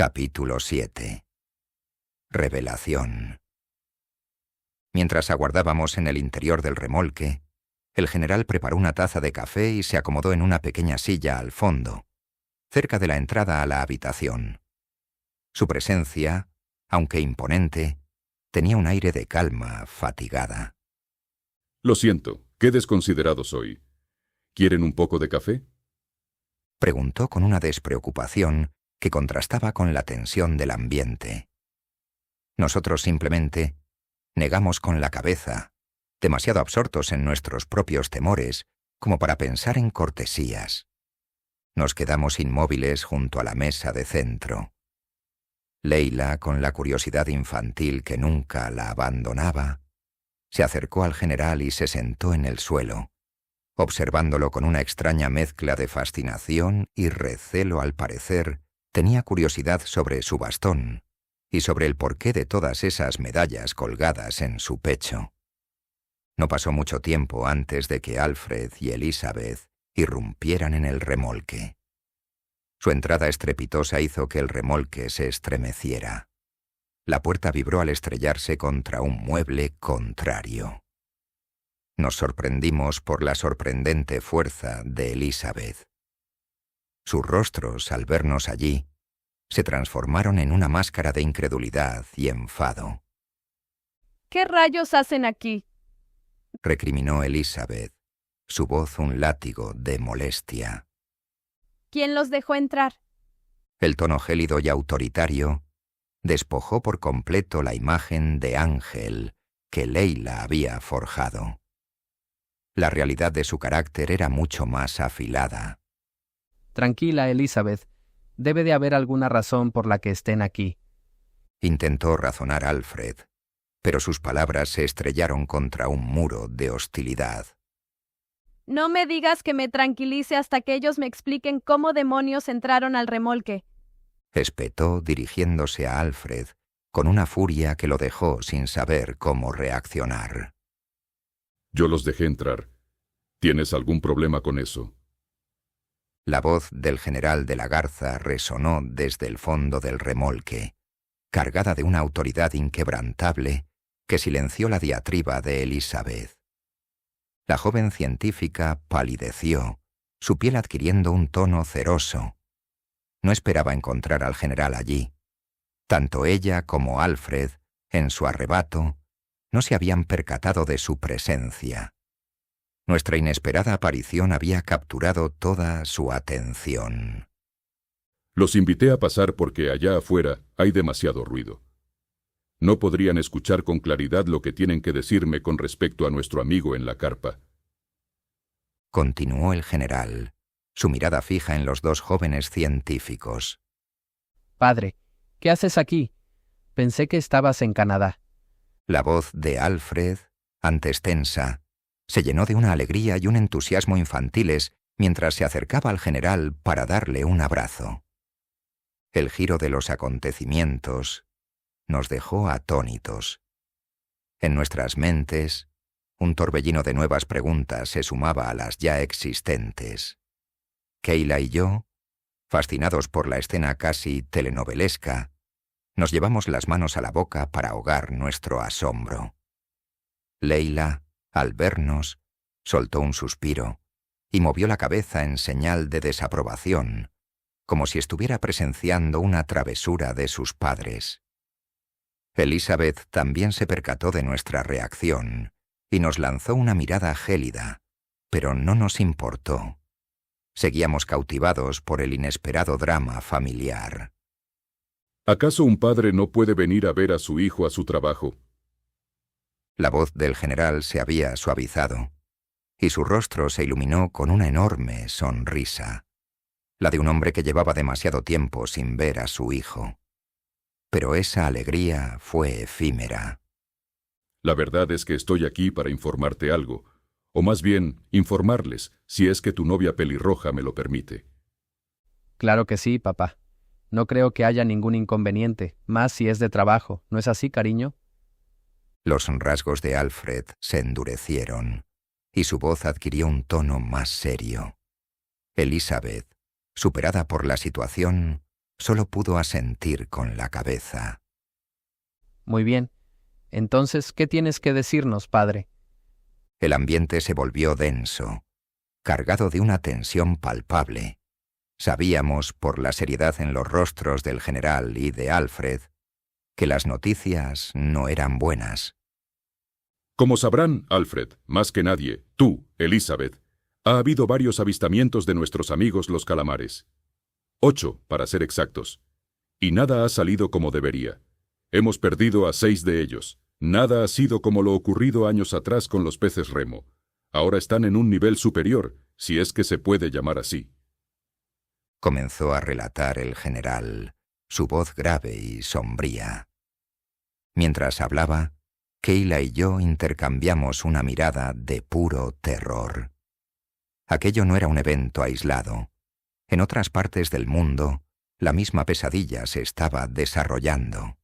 Capítulo 7. Revelación. Mientras aguardábamos en el interior del remolque, el general preparó una taza de café y se acomodó en una pequeña silla al fondo, cerca de la entrada a la habitación. Su presencia, aunque imponente, tenía un aire de calma fatigada. Lo siento, qué desconsiderado soy. ¿Quieren un poco de café? Preguntó con una despreocupación que contrastaba con la tensión del ambiente. Nosotros simplemente negamos con la cabeza, demasiado absortos en nuestros propios temores como para pensar en cortesías. Nos quedamos inmóviles junto a la mesa de centro. Leila, con la curiosidad infantil que nunca la abandonaba, se acercó al general y se sentó en el suelo, observándolo con una extraña mezcla de fascinación y recelo. Al parecer, tenía curiosidad sobre su bastón y sobre el porqué de todas esas medallas colgadas en su pecho. No pasó mucho tiempo antes de que Alfred y Elizabeth irrumpieran en el remolque. Su entrada estrepitosa hizo que el remolque se estremeciera. La puerta vibró al estrellarse contra un mueble contrario. Nos sorprendimos por la sorprendente fuerza de Elizabeth. Sus rostros, al vernos allí, se transformaron en una máscara de incredulidad y enfado. ¿Qué rayos hacen aquí?, recriminó Elizabeth, su voz un látigo de molestia. ¿Quién los dejó entrar? El tono gélido y autoritario despojó por completo la imagen de ángel que Leila había forjado. La realidad de su carácter era mucho más afilada. Tranquila, Elizabeth. Debe de haber alguna razón por la que estén aquí. Intentó razonar Alfred, pero sus palabras se estrellaron contra un muro de hostilidad. No me digas que me tranquilice hasta que ellos me expliquen cómo demonios entraron al remolque, espetó dirigiéndose a Alfred con una furia que lo dejó sin saber cómo reaccionar. Yo los dejé entrar. ¿Tienes algún problema con eso? La voz del general de la Garza resonó desde el fondo del remolque, cargada de una autoridad inquebrantable que silenció la diatriba de Elizabeth. La joven científica palideció, su piel adquiriendo un tono ceroso. No esperaba encontrar al general allí. Tanto ella como Alfred, en su arrebato, no se habían percatado de su presencia. Nuestra inesperada aparición había capturado toda su atención. Los invité a pasar porque allá afuera hay demasiado ruido. No podrían escuchar con claridad lo que tienen que decirme con respecto a nuestro amigo en la carpa. Continuó el general, su mirada fija en los dos jóvenes científicos. Padre, ¿qué haces aquí? Pensé que estabas en Canadá. La voz de Alfred, antes tensa, se llenó de una alegría y un entusiasmo infantiles mientras se acercaba al general para darle un abrazo. El giro de los acontecimientos nos dejó atónitos. En nuestras mentes, un torbellino de nuevas preguntas se sumaba a las ya existentes. Kayla y yo, fascinados por la escena casi telenovelesca, nos llevamos las manos a la boca para ahogar nuestro asombro. Leila, al vernos, soltó un suspiro y movió la cabeza en señal de desaprobación, como si estuviera presenciando una travesura de sus padres. Elizabeth también se percató de nuestra reacción y nos lanzó una mirada gélida, pero no nos importó. Seguíamos cautivados por el inesperado drama familiar. ¿Acaso un padre no puede venir a ver a su hijo a su trabajo? La voz del general se había suavizado, y su rostro se iluminó con una enorme sonrisa, la de un hombre que llevaba demasiado tiempo sin ver a su hijo. Pero esa alegría fue efímera. La verdad es que estoy aquí para informarte algo, o más bien, informarles, si es que tu novia pelirroja me lo permite. Claro que sí, papá. No creo que haya ningún inconveniente, más si es de trabajo. ¿No es así, cariño? Los rasgos de Alfred se endurecieron, y su voz adquirió un tono más serio. Elizabeth, superada por la situación, Solo pudo asentir con la cabeza. Muy bien. Entonces, ¿qué tienes que decirnos, padre? El ambiente se volvió denso, cargado de una tensión palpable. Sabíamos, por la seriedad en los rostros del general y de Alfred, que las noticias no eran buenas. Como sabrán, Alfred, más que nadie, tú, Elizabeth, ha habido varios avistamientos de nuestros amigos los calamares. 8, para ser exactos. Y nada ha salido como debería. Hemos perdido a 6 de ellos. Nada ha sido como lo ocurrido años atrás con los peces remo. Ahora están en un nivel superior, si es que se puede llamar así. Comenzó a relatar el general, su voz grave y sombría. Mientras hablaba, Kayla y yo intercambiamos una mirada de puro terror. Aquello no era un evento aislado. En otras partes del mundo, la misma pesadilla se estaba desarrollando.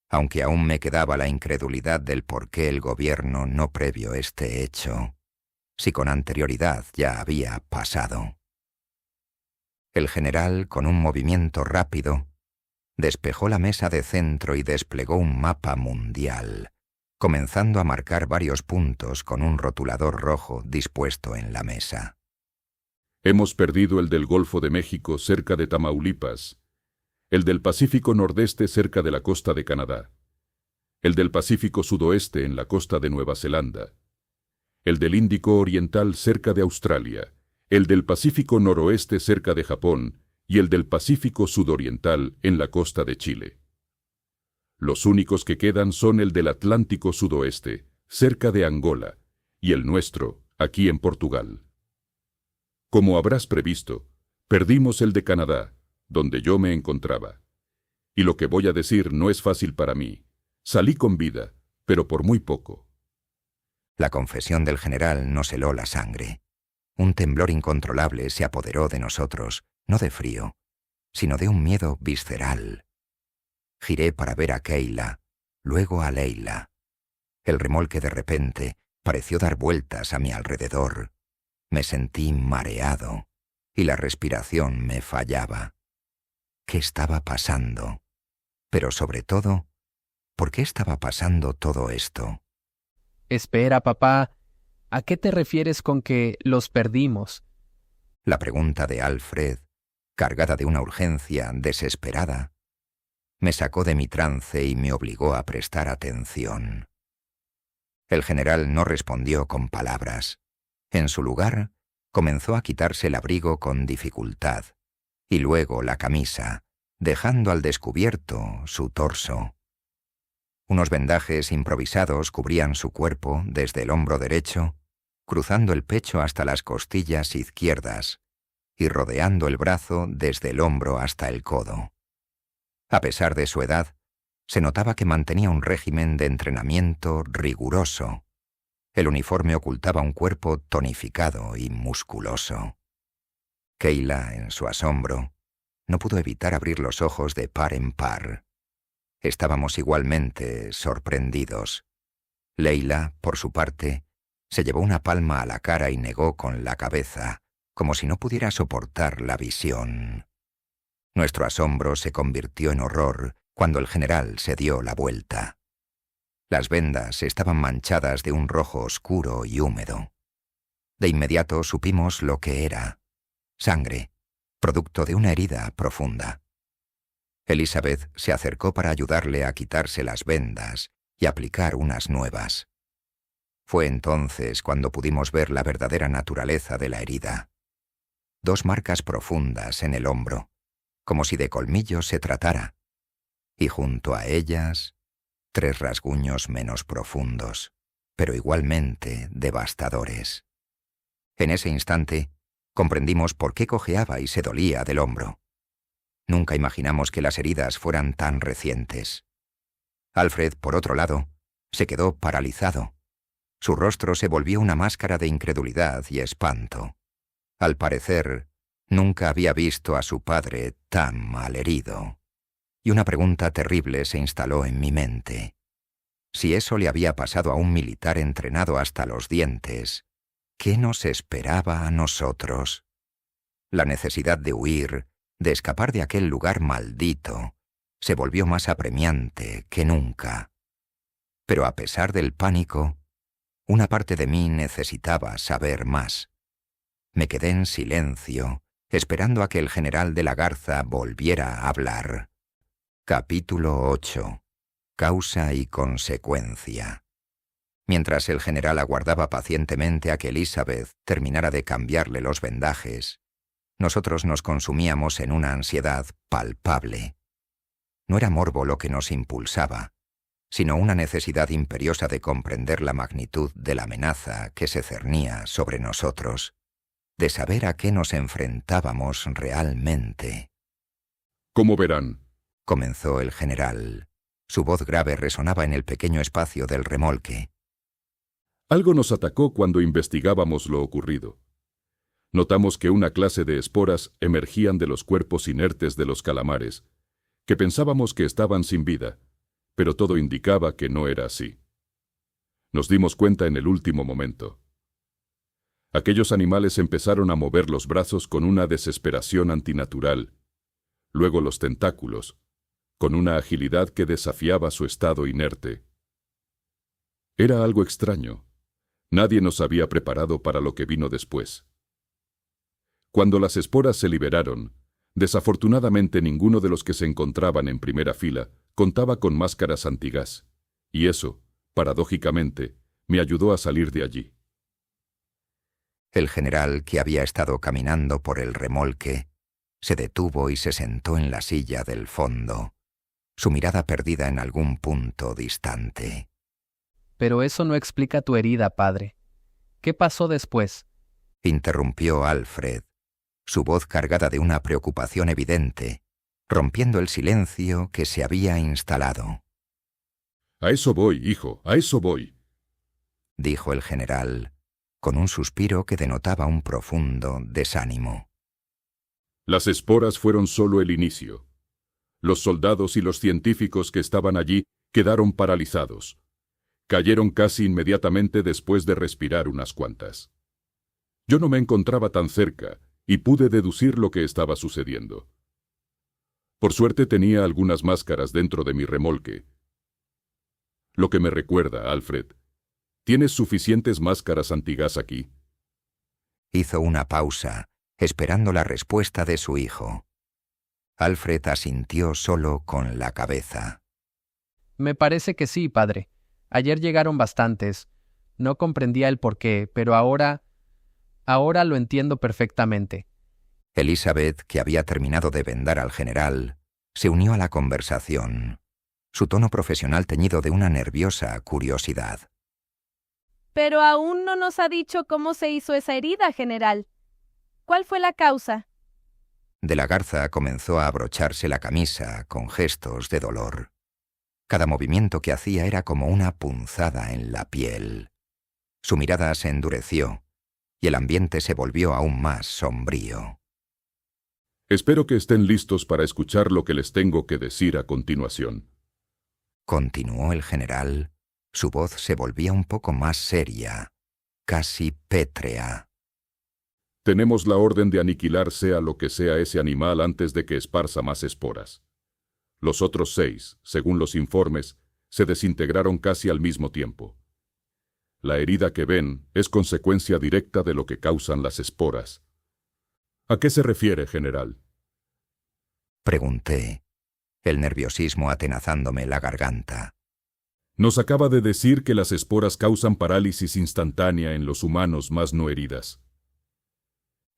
Aunque aún me quedaba la incredulidad del por qué el gobierno no previó este hecho, si con anterioridad ya había pasado. El general, con un movimiento rápido, despejó la mesa de centro y desplegó un mapa mundial, comenzando a marcar varios puntos con un rotulador rojo dispuesto en la mesa. Hemos perdido el del Golfo de México cerca de Tamaulipas, el del Pacífico Nordeste cerca de la costa de Canadá, el del Pacífico Sudoeste en la costa de Nueva Zelanda, el del Índico Oriental cerca de Australia, el del Pacífico Noroeste cerca de Japón y el del Pacífico Sudoriental en la costa de Chile. Los únicos que quedan son el del Atlántico Sudoeste, cerca de Angola, y el nuestro, aquí en Portugal. Como habrás previsto, perdimos el de Canadá, donde yo me encontraba. Y lo que voy a decir no es fácil para mí. Salí con vida, pero por muy poco. La confesión del general nos heló la sangre. Un temblor incontrolable se apoderó de nosotros, no de frío, sino de un miedo visceral. Giré para ver a Kayla, luego a Leila. El remolque de repente pareció dar vueltas a mi alrededor. Me sentí mareado y la respiración me fallaba. ¿Qué estaba pasando? Pero sobre todo, ¿por qué estaba pasando todo esto? Espera, papá. ¿A qué te refieres con que los perdimos? La pregunta de Alfred, cargada de una urgencia desesperada, me sacó de mi trance y me obligó a prestar atención. El general no respondió con palabras. En su lugar, comenzó a quitarse el abrigo con dificultad, y luego la camisa, dejando al descubierto su torso. Unos vendajes improvisados cubrían su cuerpo desde el hombro derecho, cruzando el pecho hasta las costillas izquierdas y rodeando el brazo desde el hombro hasta el codo. A pesar de su edad, se notaba que mantenía un régimen de entrenamiento riguroso. El uniforme ocultaba un cuerpo tonificado y musculoso. Kayla, en su asombro, no pudo evitar abrir los ojos de par en par. Estábamos igualmente sorprendidos. Leila, por su parte, se llevó una palma a la cara y negó con la cabeza, como si no pudiera soportar la visión. Nuestro asombro se convirtió en horror cuando el general se dio la vuelta. Las vendas estaban manchadas de un rojo oscuro y húmedo. De inmediato supimos lo que era: sangre, producto de una herida profunda. Elizabeth se acercó para ayudarle a quitarse las vendas y aplicar unas nuevas. Fue entonces cuando pudimos ver la verdadera naturaleza de la herida. 2 marcas profundas en el hombro, como si de colmillos se tratara, y junto a ellas 3 rasguños menos profundos, pero igualmente devastadores. En ese instante, comprendimos por qué cojeaba y se dolía del hombro. Nunca imaginamos que las heridas fueran tan recientes. Alfred, por otro lado, se quedó paralizado. Su rostro se volvió una máscara de incredulidad y espanto. Al parecer, nunca había visto a su padre tan malherido. Y una pregunta terrible se instaló en mi mente. Si eso le había pasado a un militar entrenado hasta los dientes, ¿qué nos esperaba a nosotros? La necesidad de huir de escapar de aquel lugar maldito, se volvió más apremiante que nunca. Pero a pesar del pánico, una parte de mí necesitaba saber más. Me quedé en silencio, esperando a que el general de la Garza volviera a hablar. Capítulo 8. Causa y consecuencia. Mientras el general aguardaba pacientemente a que Elizabeth terminara de cambiarle los vendajes, nosotros nos consumíamos en una ansiedad palpable. No era morbo lo que nos impulsaba, sino una necesidad imperiosa de comprender la magnitud de la amenaza que se cernía sobre nosotros, de saber a qué nos enfrentábamos realmente. Como verán, Comenzó el general. Su voz grave resonaba en el pequeño espacio del remolque. algo nos atacó cuando investigábamos lo ocurrido. Notamos que una clase de esporas emergían de los cuerpos inertes de los calamares, que pensábamos que estaban sin vida, pero todo indicaba que no era así. Nos dimos cuenta en el último momento. Aquellos animales empezaron a mover los brazos con una desesperación antinatural, luego los tentáculos, con una agilidad que desafiaba su estado inerte. Era algo extraño. Nadie nos había preparado para lo que vino después. Cuando las esporas se liberaron, desafortunadamente ninguno de los que se encontraban en primera fila contaba con máscaras antigás, y eso, paradójicamente, me ayudó a salir de allí. El general, que había estado caminando por el remolque, se detuvo y se sentó en la silla del fondo, su mirada perdida en algún punto distante. Pero eso no explica tu herida, padre. ¿Qué pasó después? Interrumpió Alfred, su voz cargada de una preocupación evidente, rompiendo el silencio que se había instalado. A eso voy, hijo, a eso voy. Dijo el general, con un suspiro que denotaba un profundo desánimo. Las esporas fueron solo el inicio. Los soldados y los científicos que estaban allí quedaron paralizados. Cayeron casi inmediatamente después de respirar unas cuantas. Yo no me encontraba tan cerca y pude deducir lo que estaba sucediendo. Por suerte tenía algunas máscaras dentro de mi remolque. Lo que me recuerda, Alfred, ¿tienes suficientes máscaras antigás aquí? Hizo una pausa, esperando la respuesta de su hijo. Alfred asintió solo con la cabeza. Me parece que sí, padre. Ayer llegaron bastantes. No comprendía el porqué, pero ahora lo entiendo perfectamente. Elizabeth, que había terminado de vendar al general, se unió a la conversación, su tono profesional teñido de una nerviosa curiosidad. Pero aún no nos ha dicho cómo se hizo esa herida, general. ¿Cuál fue la causa? De la Garza comenzó a abrocharse la camisa con gestos de dolor. Cada movimiento que hacía era como una punzada en la piel. Su mirada se endureció y el ambiente se volvió aún más sombrío. Espero que estén listos para escuchar lo que les tengo que decir a continuación. Continuó el general. Su voz se volvía un poco más seria, casi pétrea. Tenemos la orden de aniquilar sea lo que sea ese animal antes de que esparza más esporas. Los otros 6, según los informes, se desintegraron casi al mismo tiempo. La herida que ven es consecuencia directa de lo que causan las esporas. ¿A qué se refiere, general? Pregunté, el nerviosismo atenazándome la garganta. Nos acaba de decir que las esporas causan parálisis instantánea en los humanos más no heridas.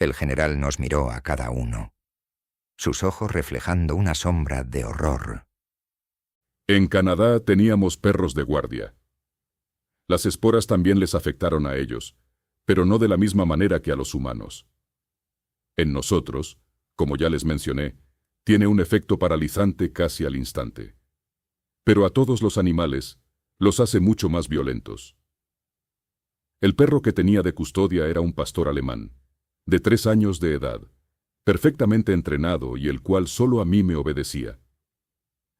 El general nos miró a cada uno, sus ojos reflejando una sombra de horror. En Canadá teníamos perros de guardia. Las esporas también les afectaron a ellos, pero no de la misma manera que a los humanos. En nosotros, como ya les mencioné, tiene un efecto paralizante casi al instante. Pero a todos los animales los hace mucho más violentos. El perro que tenía de custodia era un pastor alemán, de 3 años de edad, perfectamente entrenado y el cual solo a mí me obedecía.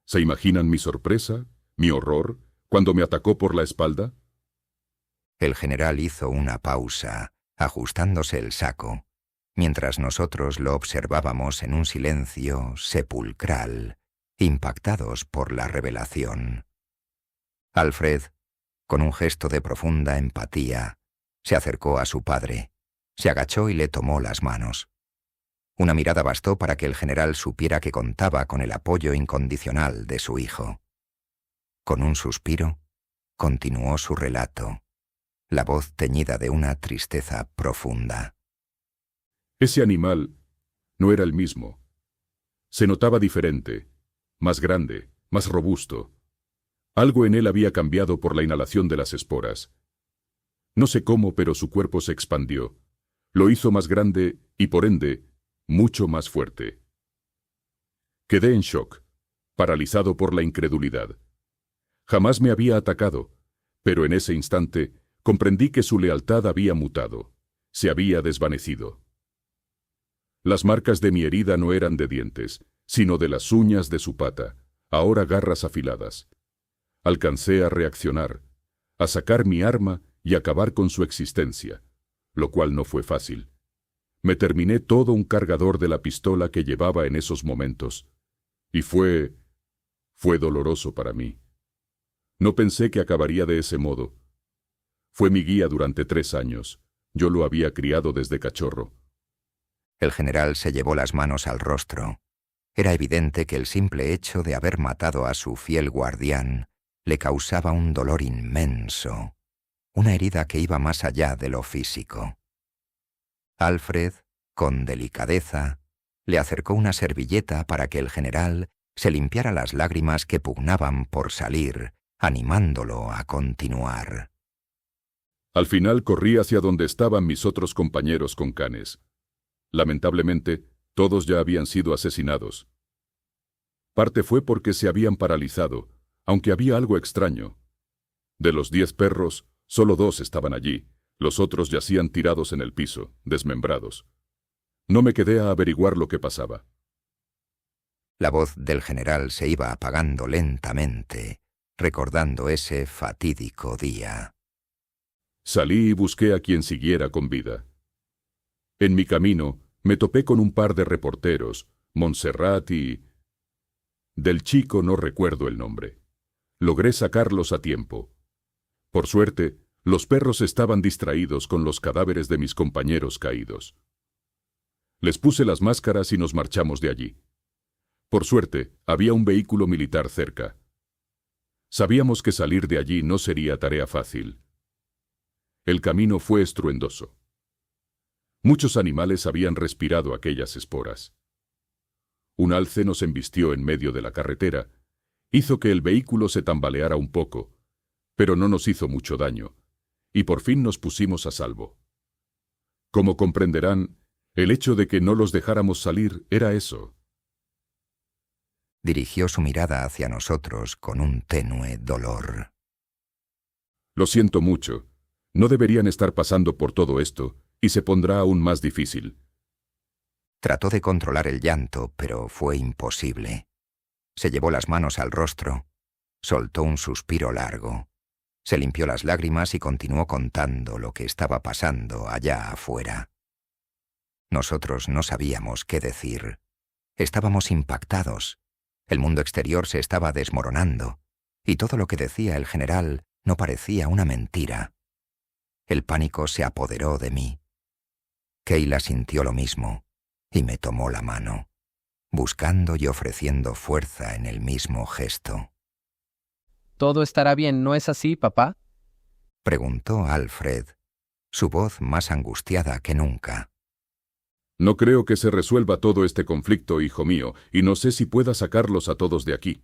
¿Se imaginan mi sorpresa, mi horror, cuando me atacó por la espalda? El general hizo una pausa, ajustándose el saco, mientras nosotros lo observábamos en un silencio sepulcral, impactados por la revelación. Alfred, con un gesto de profunda empatía, se acercó a su padre, se agachó y le tomó las manos. Una mirada bastó para que el general supiera que contaba con el apoyo incondicional de su hijo. Con un suspiro, continuó su relato, la voz teñida de una tristeza profunda. Ese animal no era el mismo. Se notaba diferente, más grande, más robusto. Algo en él había cambiado por la inhalación de las esporas. No sé cómo, pero su cuerpo se expandió. Lo hizo más grande y, por ende, mucho más fuerte. Quedé en shock, paralizado por la incredulidad. Jamás me había atacado, pero en ese instante comprendí que su lealtad había mutado, se había desvanecido. Las marcas de mi herida no eran de dientes, sino de las uñas de su pata, ahora garras afiladas. Alcancé a reaccionar, a sacar mi arma y acabar con su existencia, lo cual no fue fácil. Me terminé todo un cargador de la pistola que llevaba en esos momentos, y fue doloroso para mí. No pensé que acabaría de ese modo. Fue mi guía durante 3 años. Yo lo había criado desde cachorro. El general se llevó las manos al rostro. Era evidente que el simple hecho de haber matado a su fiel guardián le causaba un dolor inmenso, una herida que iba más allá de lo físico. Alfred, con delicadeza, le acercó una servilleta para que el general se limpiara las lágrimas que pugnaban por salir, animándolo a continuar. Al final corrí hacia donde estaban mis otros compañeros con canes. Lamentablemente, todos ya habían sido asesinados. Parte fue porque se habían paralizado, aunque había algo extraño. De los 10 perros, solo 2 estaban allí, los otros yacían tirados en el piso, desmembrados. No me quedé a averiguar lo que pasaba. La voz del general se iba apagando lentamente, recordando ese fatídico día. Salí y busqué a quien siguiera con vida. En mi camino me topé con un par de reporteros, Montserrat y... Del chico no recuerdo el nombre. Logré sacarlos a tiempo. Por suerte, los perros estaban distraídos con los cadáveres de mis compañeros caídos. Les puse las máscaras y nos marchamos de allí. Por suerte, había un vehículo militar cerca. Sabíamos que salir de allí no sería tarea fácil. El camino fue estruendoso. Muchos animales habían respirado aquellas esporas. Un alce nos embistió en medio de la carretera, hizo que el vehículo se tambaleara un poco, pero no nos hizo mucho daño, y por fin nos pusimos a salvo. Como comprenderán, el hecho de que no los dejáramos salir era eso. Dirigió su mirada hacia nosotros con un tenue dolor. Lo siento mucho. No deberían estar pasando por todo esto, y se pondrá aún más difícil. Trató de controlar el llanto, pero fue imposible. Se llevó las manos al rostro, soltó un suspiro largo, se limpió las lágrimas y continuó contando lo que estaba pasando allá afuera. Nosotros no sabíamos qué decir. Estábamos impactados. El mundo exterior se estaba desmoronando, y todo lo que decía el general no parecía una mentira. El pánico se apoderó de mí. Keila sintió lo mismo y me tomó la mano, buscando y ofreciendo fuerza en el mismo gesto. Todo estará bien, ¿no es así, papá? Preguntó Alfred, su voz más angustiada que nunca. No creo que se resuelva todo este conflicto, hijo mío, y no sé si pueda sacarlos a todos de aquí,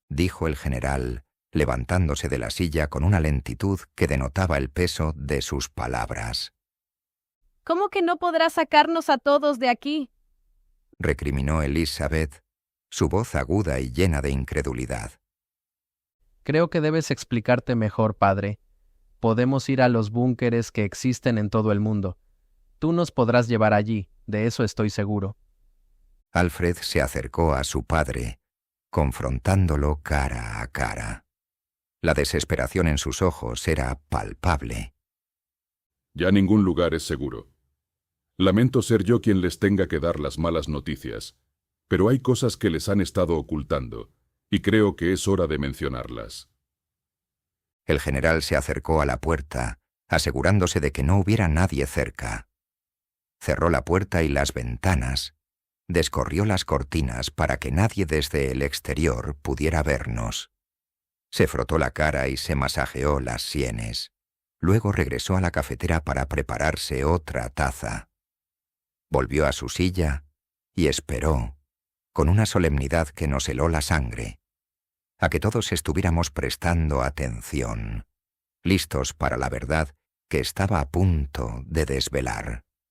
dijo el general, levantándose de la silla con una lentitud que denotaba el peso de sus palabras. ¿Cómo que no podrás sacarnos a todos de aquí? Recriminó Elizabeth, su voz aguda y llena de incredulidad. Creo que debes explicarte mejor, padre. Podemos ir a los búnkeres que existen en todo el mundo. Tú nos podrás llevar allí, de eso estoy seguro. Alfred se acercó a su padre, confrontándolo cara a cara. La desesperación en sus ojos era palpable. Ya ningún lugar es seguro. Lamento ser yo quien les tenga que dar las malas noticias, pero hay cosas que les han estado ocultando, y creo que es hora de mencionarlas. El general se acercó a la puerta, asegurándose de que no hubiera nadie cerca. Cerró la puerta y las ventanas, descorrió las cortinas para que nadie desde el exterior pudiera vernos. Se frotó la cara y se masajeó las sienes. Luego regresó a la cafetera para prepararse otra taza. Volvió a su silla y esperó, con una solemnidad que nos heló la sangre, a que todos estuviéramos prestando atención, listos para la verdad que estaba a punto de desvelar.